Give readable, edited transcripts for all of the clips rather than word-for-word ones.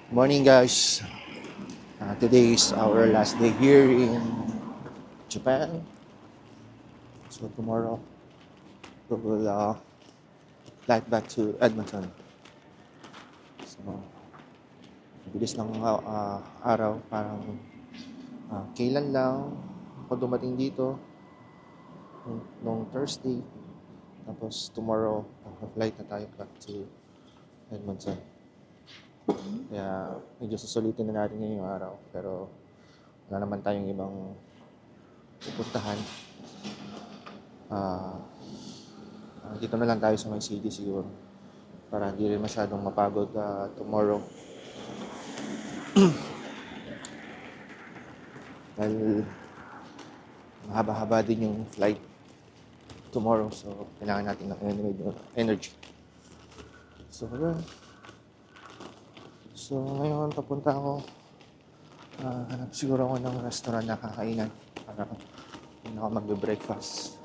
Morning guys. Today is our last day here in Japan. So tomorrow we will fly back to Edmonton. So bilis ng araw, parang kailan lang ako dumating dito nung Thursday. Tapos tomorrow flight na tayo back to Edmonton. Kaya medyo susulitin na natin ngayong araw, pero wala naman tayong ibang pupuntahan. Dito na lang tayo sa may city siguro para hindi rin masyadong mapagod tomorrow. Dahil mahaba-haba din yung flight tomorrow, so kailangan natin ng energy. So ngayon papunta ako, hanap siguro ako ng restaurant na kakainan para hindi ako magbe-breakfast.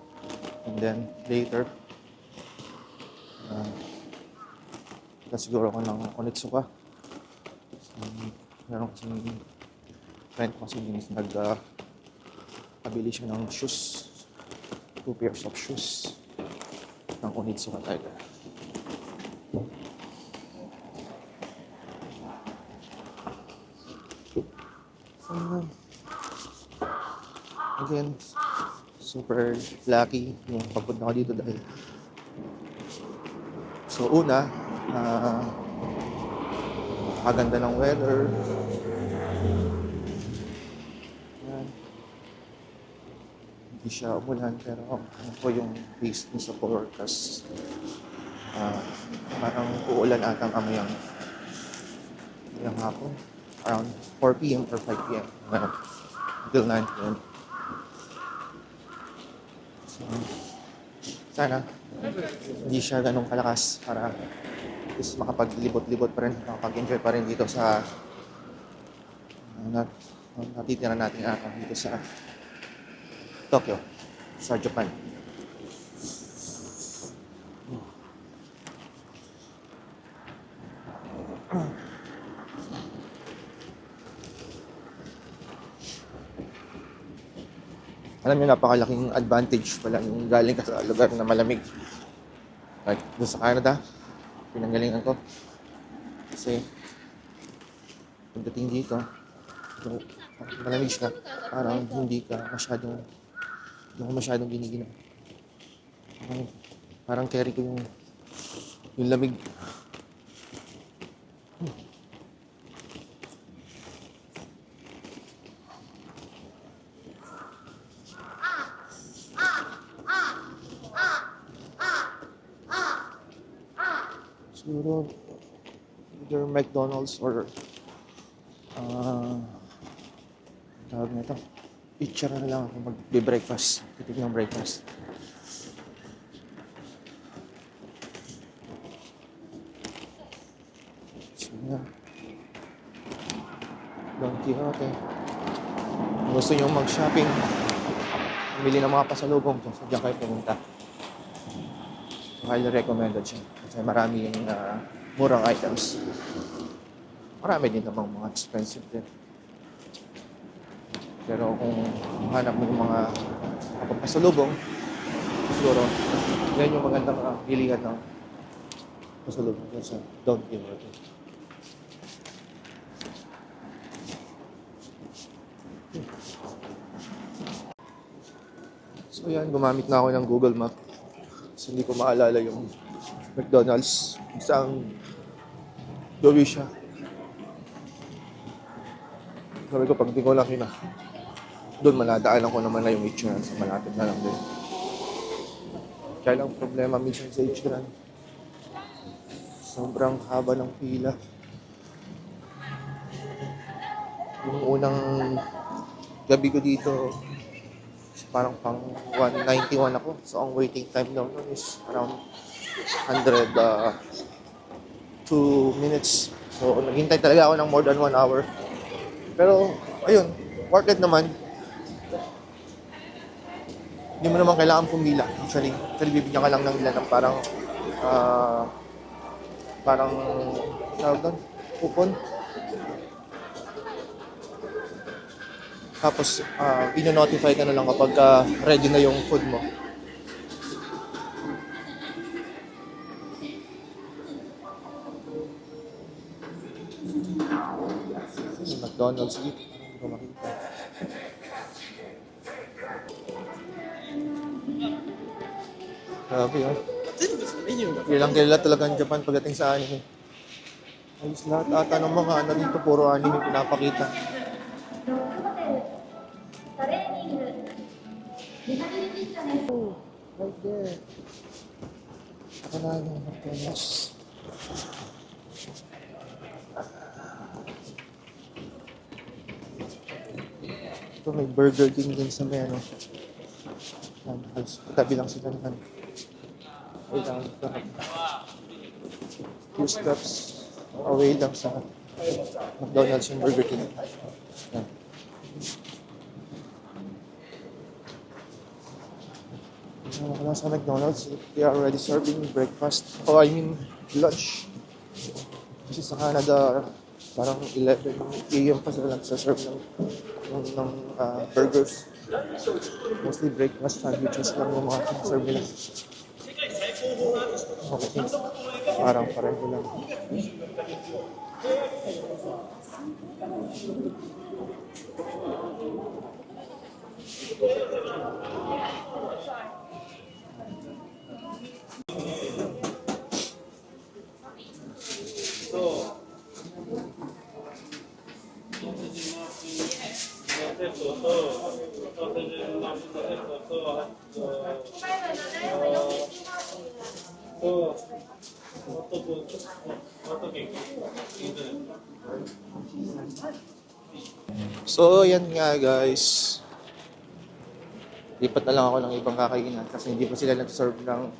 And then later siguro ako ng Onitsuka. Meron kasing friend ko kasi nagpabili siya ng shoes, 2 pairs of shoes ng Onitsuka Tiger. Again, super lucky yung papunta ko dito dahil una, kaganda ng weather. Yan. Hindi siya umulan, pero ano po yung base niya sa forecast, parang uulan atang amayang hapon around 4 p.m. or 5 p.m. Until 9 p.m. So, sana hindi siya ganun kalakas para is makapaglibot-libot pa rin, makapag-enjoy pa rin dito sa natitira natin dito sa Tokyo, sa Japan. Alam niyo, napakalaking advantage pala yung galing ka sa lugar na malamig. Like doon sa Canada, pinanggalingan ko. Kasi pagdating dito, malamig siya, parang hindi ko masyadong giniginaw. Parang carry ko yung lamig. Siguro either McDonald's or tawag na ito, picture na lang ako mag-breakfast, titig ng breakfast. So Don Quixote, kung gusto nyo mag-shopping, bumili ng mga pasalubong, so diyan kayo pumunta. So, highly recommended siya kasi marami yung murang items. Marami din namang mga expensive din. Pero kung hanap mo yung mga pasalubong, siguro yan yung magandang pilihan ng pasalubong sa Don Quixote. So yan, gumamit na ako ng Google Map. So hindi ko maalala yung McDonald's. Isang gawi siya. Sabi ko, pag di ko lang doon maladaanan ko naman na yung Ichiran. So malapit na lang din. Kaya lang problema minsan sa Ichiran, sobrang haba ng pila. Yung unang gabi ko dito, parang pang 191 ako. So ang waiting time daw nun is around 2 minutes. So naghintay talaga ako ng more than 1 hour. Pero ayun, worth it naman. Hindi mo naman kailangan pumila. Actually bibigyan ka lang ng ilan ng parang tawag doon, coupon. Tapos, ino-notify ka na lang kapag ready na yung food mo. Yung McDonald's dito. Hindi ko makita. Grabe yun. Kilang kilala talaga ang Japan pagdating sa anime. Ayos lahat ata ng mga ano dito, puro anime pinapakita. Oh, right there. Ako na yung McDonald's. Ito may Burger King din sa may ano. Tabi lang sila ng ano. Wait lang. Few steps away lang sa McDonald's yung Burger King. Yan. Ako lang sa McDonald's, they are already serving breakfast. Oh, I mean, lunch. Kasi sa Canada, parang 11 AM pa sila nagsaserve ng burgers. Mostly breakfast sandwiches lang yung mga serve nila. Okay. Parang pareho lang. So, yan nga guys. Lipat na lang ako ng ibang kakainan kasi hindi pa sila nag-serve ng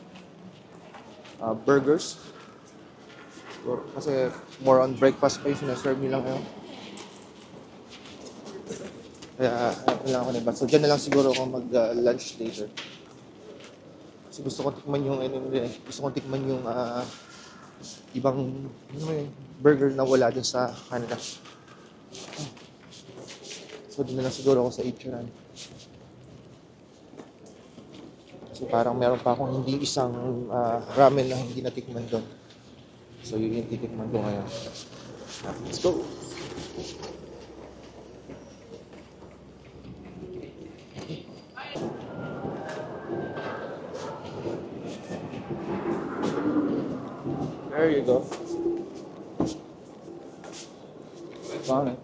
burgers. Kasi more on breakfast pa yung sinaserve nila ngayon. Kaya ayun lang ako na iba. So, dyan na lang siguro ako mag-lunch later. Kasi gusto ko tikman yung gusto ko tikman yung ibang burger na wala dun sa Canada. So, doon na lang siguro ako sa Ichiran. Kasi parang meron pa akong hindi isang ramen na hindi natikman doon. So, yun yung titikman ko ngayon. Let's go! There you go. Found it.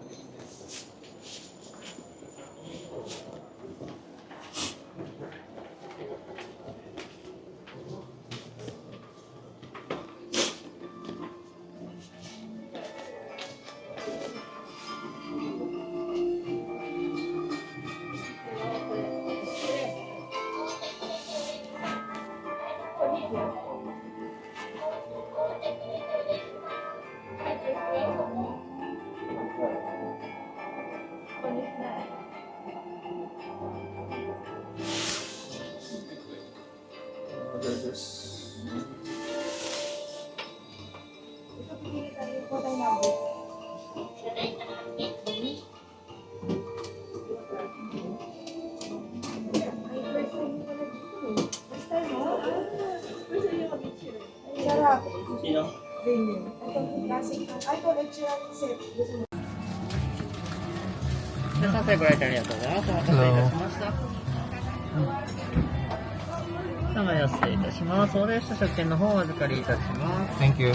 Sarap. Ganyan. Ito, classic. Ay, ito, lecture set. 皆さん、最後ご来店ありがとうございます。お待たせいたしました。お待たせいたします。オーダーした食券の方をお預かりいたします。 Thank you.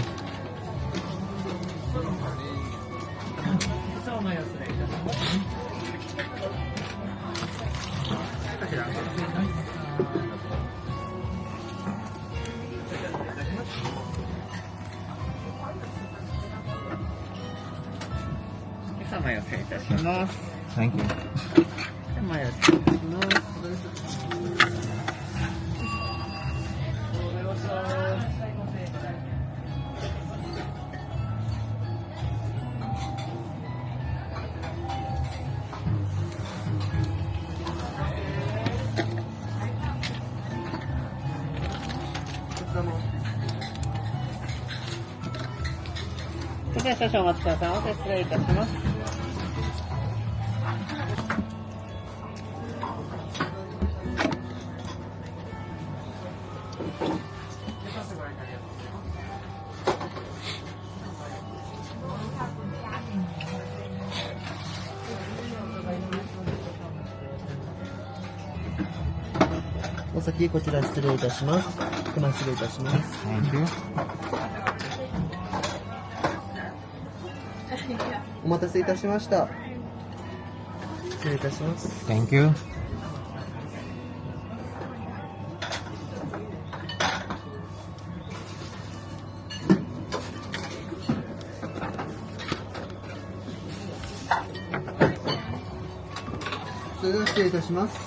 お待たせいたします。こちらご注文いたします。お待たせいたします。 Thank you. お待たせいたします。 Thank それでは少々お待ちくださいませ。失礼いたします。お先こちら失礼いたします。今失礼いたします。お待たせいたしました。失礼いたします。 Thank you. それでは失礼いたします。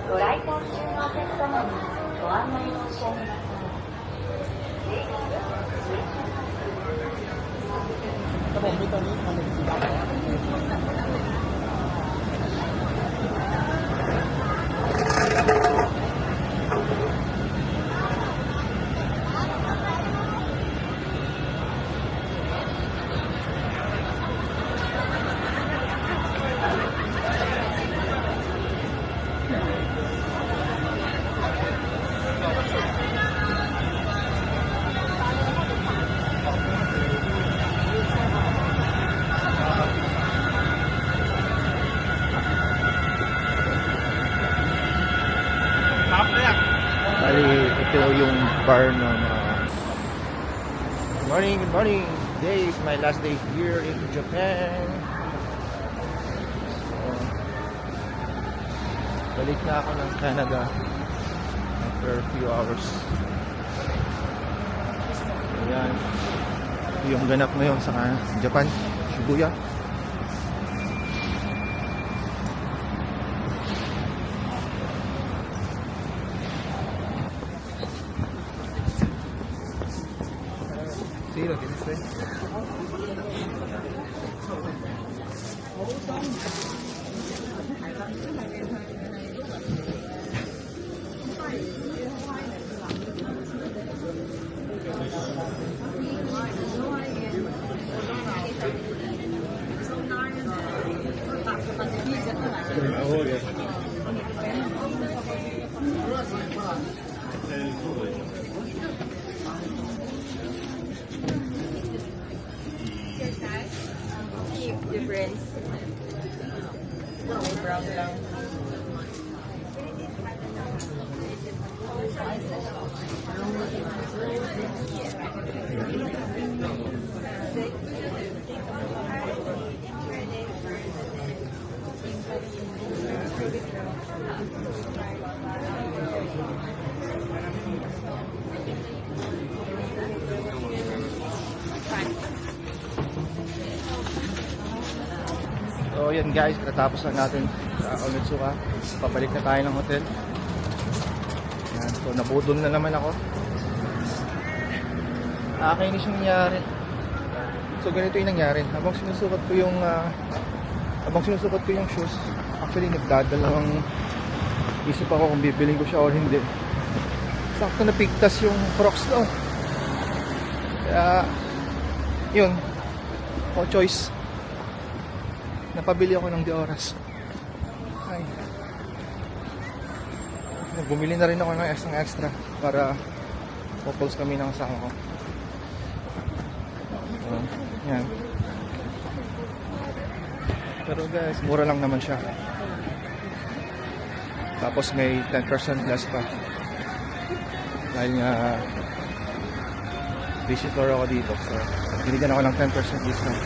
ご来館中のお客様にご案内申し上げます。Bali, ito yung bar ng good morning, good morning. Today is my last day here in Japan. So, balik na ako ng Canada after a few hours. Ayan. Ito yung ganap ngayon sa Japan, Shibuya. Sí, lo tienes ahí. Difference. May brown lang. So yan guys, katapos na natin sa Onitsuka. Pabalik na tayo ng hotel. Yan. So nabudol na naman ako. Nakakainis yung nangyari. So ganito yung nangyari. Habang sinusukat ko yung shoes, actually nagdadalawang isip ako kung bibiling ko siya o hindi. Sakto na pigtas yung Crocs daw. Kaya yun, no choice. Napabili ako ng Dioras. Ay. Bumili na rin ako ng extra para populse kami ng kasama ko. Yan. Pero guys, mura lang naman siya. Tapos may 10% less pa. Dahil nga visitor ako dito. So, binigyan ako ng 10% discount.